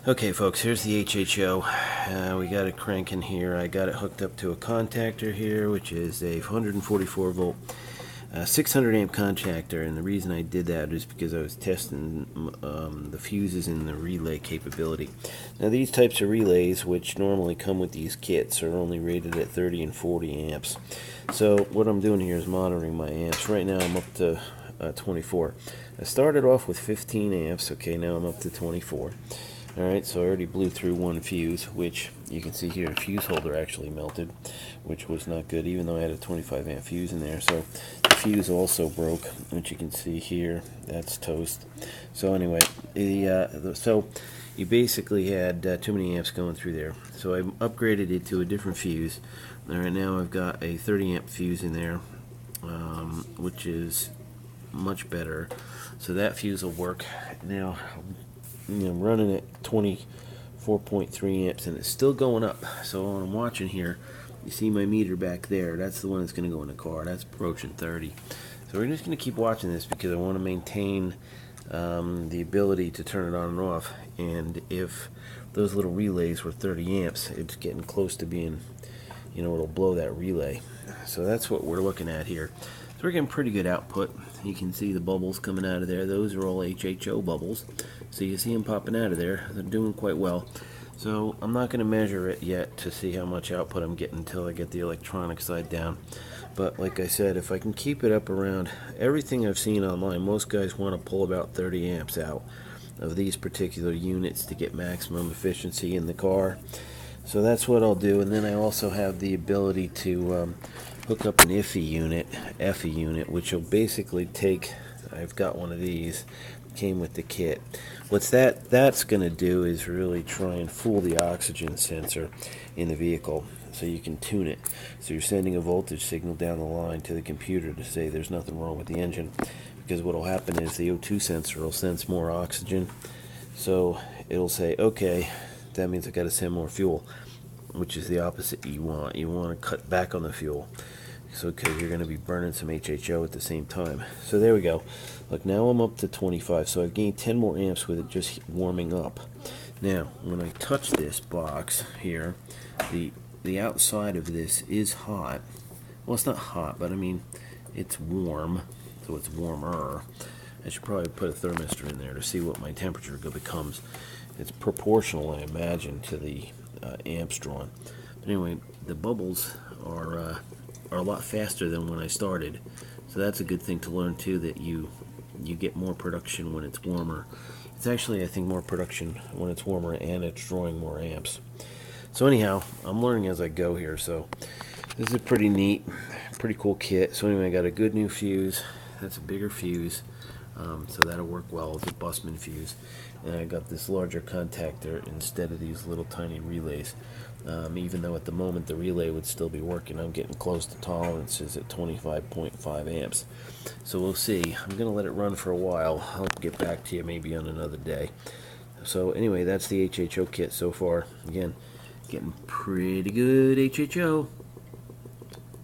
Okay folks, here's the HHO. We got it cranking here. I got it hooked up to a contactor here, which is a 144 volt 600 amp contactor, and the reason I did that is because I was testing the fuses in the relay capability. Now these types of relays, which normally come with these kits, are only rated at 30 and 40 amps. So what I'm doing here is monitoring my amps. Right now I'm up to 24. I started off with 15 amps. Okay, now I'm up to 24. Alright, so I already blew through one fuse, which you can see here, the fuse holder actually melted, which was not good, even though I had a 25 amp fuse in there. So the fuse also broke, which you can see here. That's toast. So anyway, so you basically had too many amps going through there. So I upgraded it to a different fuse. Alright, now I've got a 30 amp fuse in there, which is much better. So that fuse will work. Now, I'm running at 24.3 amps and it's still going up. So when I'm watching here, you see my meter back there, that's the one that's going to go in the car. That's approaching 30. So we're just going to keep watching this because I want to maintain the ability to turn it on and off. And if those little relays were 30 amps, it's getting close to being, it'll blow that relay. So that's what we're looking at here. So we're getting pretty good output. You can see the bubbles coming out of there. Those are all HHO bubbles. So you see them popping out of there. They're doing quite well. So I'm not going to measure it yet to see how much output I'm getting until I get the electronic side down. But like I said, if I can keep it up around everything I've seen online, most guys want to pull about 30 amps out of these particular units to get maximum efficiency in the car. So that's what I'll do. And then I also have the ability to hook up an FE unit, which will basically take, I've got one of these, came with the kit. What's that's going to do is really try and fool the oxygen sensor in the vehicle so you can tune it. So you're sending a voltage signal down the line to the computer to say there's nothing wrong with the engine, because what will happen is the O2 sensor will sense more oxygen, so it'll say, okay, that means I got to send more fuel, which is the opposite you want. You want to cut back on the fuel, so because you're going to be burning some HHO at the same time. So there we go. Look, now I'm up to 25, so I've gained 10 more amps with it just warming up. Now when I touch this box here, the outside of this is hot. Well, it's not hot, but I mean it's warm, so it's warmer. I should probably put a thermistor in there to see what my temperature becomes. It's proportional, I imagine, to the amps drawn. But anyway, the bubbles are a lot faster than when I started, so that's a good thing to learn too, that you get more production when it's warmer. It's actually, I think, more production when it's warmer and it's drawing more amps. So anyhow, I'm learning as I go here. So this is a pretty neat, pretty cool kit. So anyway, I got a good new fuse. That's a bigger fuse, so that'll work well. It's a Busman fuse. And I got this larger contactor instead of these little tiny relays. Even though at the moment the relay would still be working, I'm getting close to tolerances at 25.5 amps. So we'll see. I'm going to let it run for a while. I'll get back to you maybe on another day. So anyway, that's the HHO kit so far. Again, getting pretty good HHO.